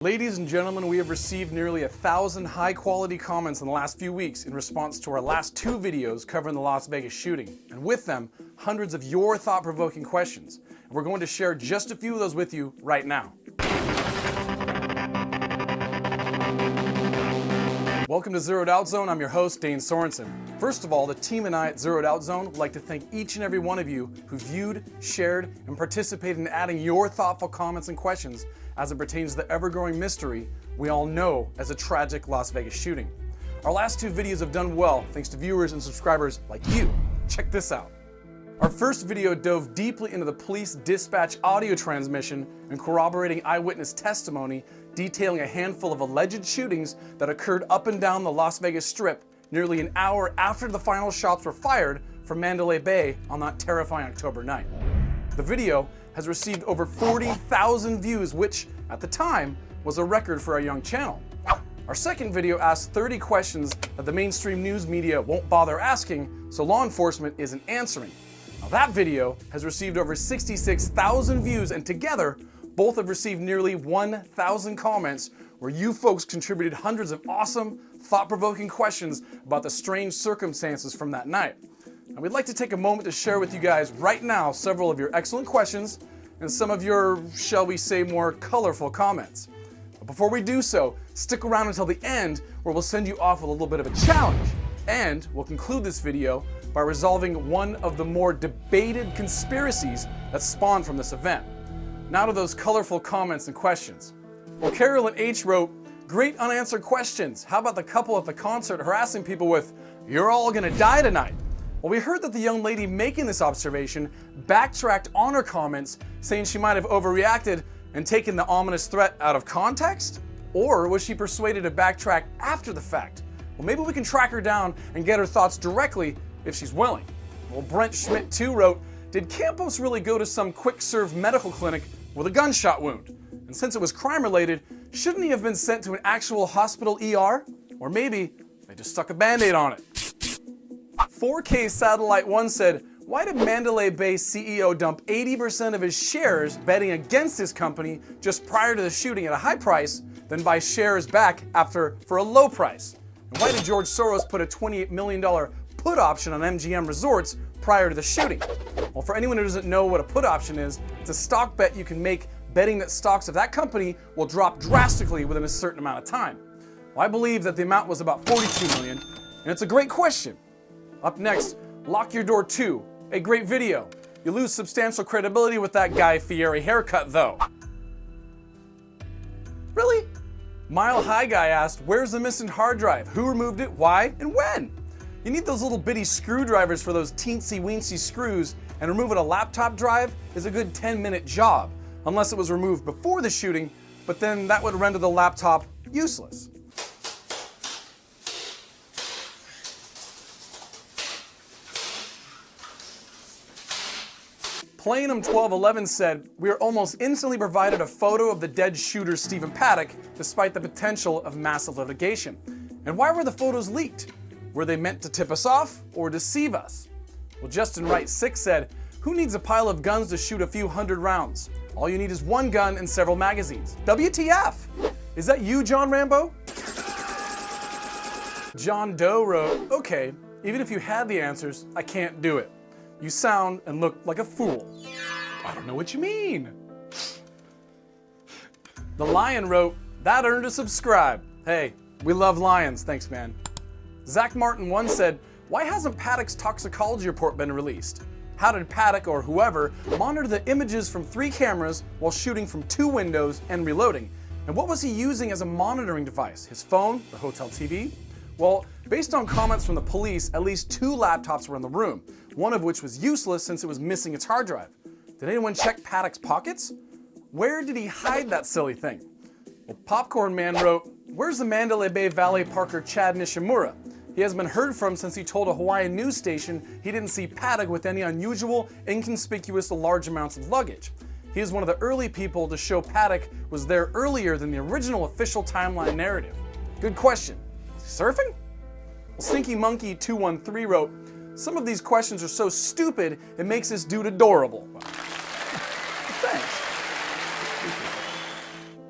Ladies and gentlemen, we have received nearly 1,000 high-quality comments in the last few weeks in response to our last two videos covering the Las Vegas shooting, and with them, hundreds of your thought-provoking questions. And we're going to share just a few of those with you right now. Welcome to Zero Doubt Zone. I'm your host, Dane Sorensen. First of all, the team and I at Zero Doubt Zone would like to thank each and every one of you who viewed, shared, and participated in adding your thoughtful comments and questions as it pertains to the ever-growing mystery we all know as a tragic Las Vegas shooting. Our last two videos have done well thanks to viewers and subscribers like you. Check this out. Our first video dove deeply into the police dispatch audio transmission and corroborating eyewitness testimony detailing a handful of alleged shootings that occurred up and down the Las Vegas Strip nearly an hour after the final shots were fired from Mandalay Bay on that terrifying October night. The video has received over 40,000 views, which, at the time, was a record for our young channel. Our second video asked 30 questions that the mainstream news media won't bother asking, so law enforcement isn't answering. Now that video has received over 66,000 views, and together, both have received nearly 1,000 comments where you folks contributed hundreds of awesome, thought-provoking questions about the strange circumstances from that night. And we'd like to take a moment to share with you guys right now several of your excellent questions and some of your, shall we say, more colorful comments. But before we do so, stick around until the end where we'll send you off with a little bit of a challenge. And we'll conclude this video by resolving one of the more debated conspiracies that spawned from this event. Now to those colorful comments and questions. Well, Carolyn H. wrote, "Great unanswered questions. How about the couple at the concert harassing people with, 'You're all gonna die tonight'?" Well, we heard that the young lady making this observation backtracked on her comments, saying she might have overreacted and taken the ominous threat out of context? Or was she persuaded to backtrack after the fact? Well, maybe we can track her down and get her thoughts directly if she's willing. Well, Brent Schmidt too wrote, "Did Campos really go to some quick-serve medical clinic with a gunshot wound? And since it was crime-related, shouldn't he have been sent to an actual hospital ER? Or maybe they just stuck a Band-Aid on it." 4K Satellite 1 said, "Why did Mandalay Bay CEO dump 80% of his shares betting against his company just prior to the shooting at a high price, then buy shares back after for a low price? And why did George Soros put a $28 million put option on MGM Resorts prior to the shooting?" Well, for anyone who doesn't know what a put option is, it's a stock bet you can make betting that stocks of that company will drop drastically within a certain amount of time. Well, I believe that the amount was about $42 million, and it's a great question. Up next, Lock Your Door 2, a great video. You lose substantial credibility with that Guy Fieri haircut though. Really? Mile High Guy asked, "Where's the missing hard drive? Who removed it? Why? And when?" You need those little bitty screwdrivers for those teensy-weensy screws, and removing a laptop drive is a good 10-minute job, unless it was removed before the shooting, but then that would render the laptop useless. Planum 1211 said, "We are almost instantly provided a photo of the dead shooter Stephen Paddock, despite the potential of massive litigation. And why were the photos leaked? Were they meant to tip us off or deceive us?" Well, Justin Wright 6 said, "Who needs a pile of guns to shoot a few hundred rounds? All you need is one gun and several magazines. WTF? Is that you, John Rambo?" John Doe wrote, "Okay, even if you had the answers, I can't do it. You sound and look like a fool." I don't know what you mean. The Lion wrote, "That earned a subscribe." Hey, we love lions, thanks man. Zach Martin 1 said, "Why hasn't Paddock's toxicology report been released? How did Paddock or whoever monitor the images from 3 cameras while shooting from 2 windows and reloading? And what was he using as a monitoring device? His phone? The hotel TV?" Well, based on comments from the police, at least 2 laptops were in the room, one of which was useless since it was missing its hard drive. Did anyone check Paddock's pockets? Where did he hide that silly thing? Well, Popcorn Man wrote, "Where's the Mandalay Bay valet parker Chad Nishimura? He hasn't been heard from since he told a Hawaiian news station he didn't see Paddock with any unusual, inconspicuous large amounts of luggage. He is one of the early people to show Paddock was there earlier than the original official timeline narrative." Good question. Is he surfing? Well, Stinky Monkey 213 wrote, "Some of these questions are so stupid, it makes this dude adorable." Thanks.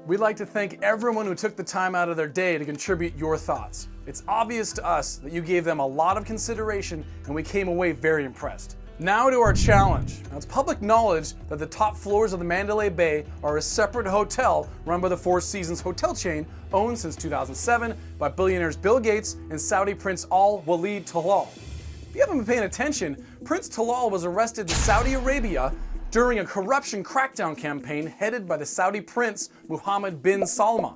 We'd like to thank everyone who took the time out of their day to contribute your thoughts. It's obvious to us that you gave them a lot of consideration, and we came away very impressed. Now to our challenge. Now, it's public knowledge that the top floors of the Mandalay Bay are a separate hotel run by the Four Seasons hotel chain, owned since 2007 by billionaires Bill Gates and Saudi Prince Al-Walid Talal. If you haven't been paying attention, Prince Talal was arrested in Saudi Arabia during a corruption crackdown campaign headed by the Saudi Prince Mohammed bin Salman.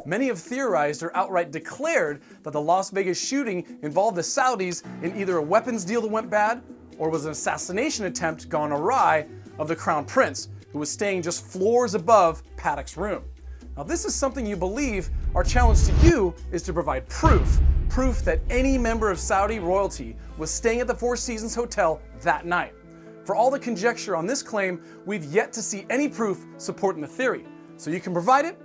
Many have theorized or outright declared that the Las Vegas shooting involved the Saudis in either a weapons deal that went bad or was an assassination attempt gone awry of the Crown Prince, who was staying just floors above Paddock's room. Now, if this is something you believe, our challenge to you is to provide proof that any member of Saudi royalty was staying at the Four Seasons Hotel that night. For all the conjecture on this claim, we've yet to see any proof supporting the theory. So you can provide it?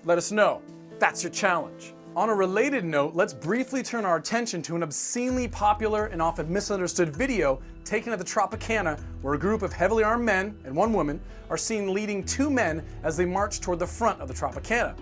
Let us know. That's your challenge. On a related note, let's briefly turn our attention to an obscenely popular and often misunderstood video taken at the Tropicana, where a group of heavily armed men and one woman are seen leading two men as they march toward the front of the Tropicana.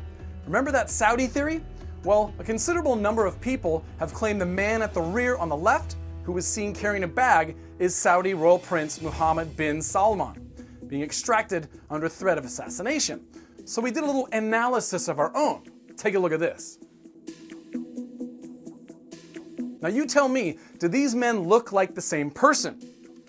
Remember that Saudi theory? Well, a considerable number of people have claimed the man at the rear on the left, who was seen carrying a bag, is Saudi Royal Prince Mohammed bin Salman, being extracted under threat of assassination. So we did a little analysis of our own. Take a look at this. Now you tell me, do these men look like the same person?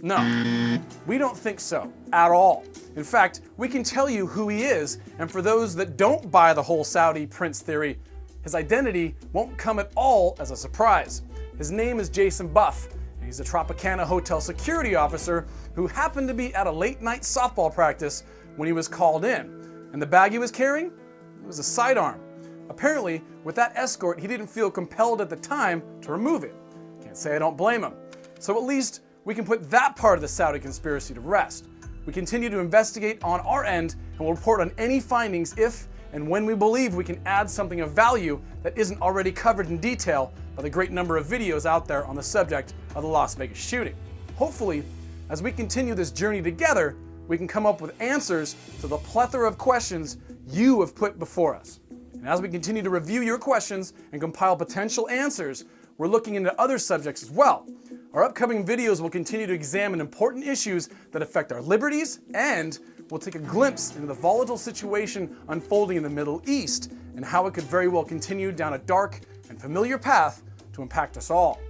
No, we don't think so at all. In fact, we can tell you who he is, and for those that don't buy the whole Saudi prince theory, his identity won't come at all as a surprise. His name is Jason Buff, and he's a Tropicana hotel security officer who happened to be at a late night softball practice when he was called in. And the bag he was carrying? It was a sidearm. Apparently, with that escort, he didn't feel compelled at the time to remove it. Can't say I don't blame him. So at least we can put that part of the Saudi conspiracy to rest. We continue to investigate on our end, and we'll report on any findings if and when we believe we can add something of value that isn't already covered in detail by the great number of videos out there on the subject of the Las Vegas shooting. Hopefully, as we continue this journey together, we can come up with answers to the plethora of questions you have put before us. And as we continue to review your questions and compile potential answers, we're looking into other subjects as well. Our upcoming videos will continue to examine important issues that affect our liberties, and we'll take a glimpse into the volatile situation unfolding in the Middle East and how it could very well continue down a dark and familiar path to impact us all.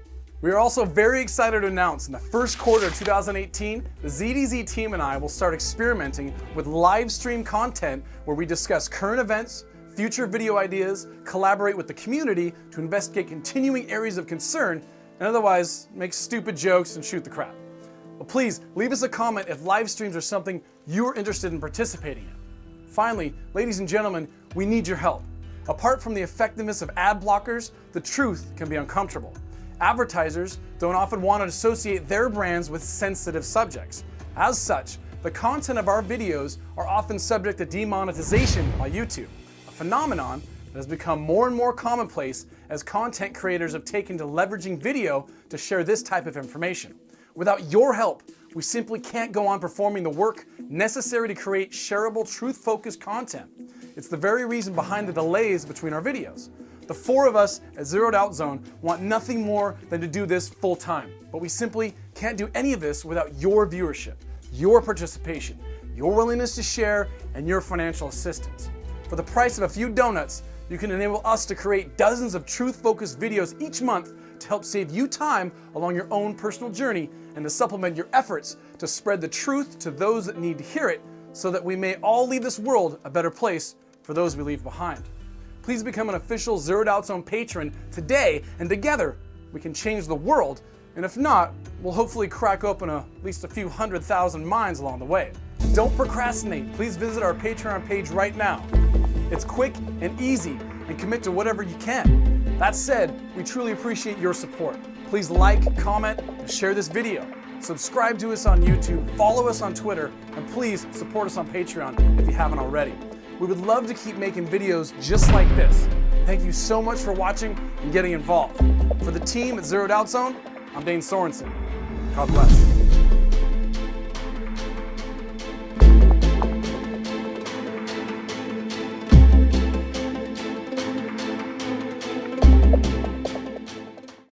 We are also very excited to announce in the first quarter of 2018, the ZDZ team and I will start experimenting with live stream content where we discuss current events, future video ideas, collaborate with the community to investigate continuing areas of concern, and otherwise make stupid jokes and shoot the crap. But please leave us a comment if live streams are something you're interested in participating in. Finally, ladies and gentlemen, we need your help. Apart from the effectiveness of ad blockers, the truth can be uncomfortable. Advertisers don't often want to associate their brands with sensitive subjects. As such, the content of our videos are often subject to demonetization by YouTube, a phenomenon that has become more and more commonplace as content creators have taken to leveraging video to share this type of information. Without your help, we simply can't go on performing the work necessary to create shareable, truth-focused content. It's the very reason behind the delays between our videos. The four of us at Zeroed Out Zone want nothing more than to do this full time, but we simply can't do any of this without your viewership, your participation, your willingness to share, and your financial assistance. For the price of a few donuts, you can enable us to create dozens of truth-focused videos each month to help save you time along your own personal journey and to supplement your efforts to spread the truth to those that need to hear it so that we may all leave this world a better place for those we leave behind. Please become an official Zeroed Out Zone patron today, and together we can change the world, and if not, we'll hopefully crack open at least a few 100,000 minds along the way. Don't procrastinate. Please visit our Patreon page right now. It's quick and easy, and commit to whatever you can. That said, we truly appreciate your support. Please like, comment, and share this video. Subscribe to us on YouTube, follow us on Twitter, and please support us on Patreon if you haven't already. We would love to keep making videos just like this. Thank you so much for watching and getting involved. For the team at Zeroed Out Zone, I'm Dane Sorensen. God bless.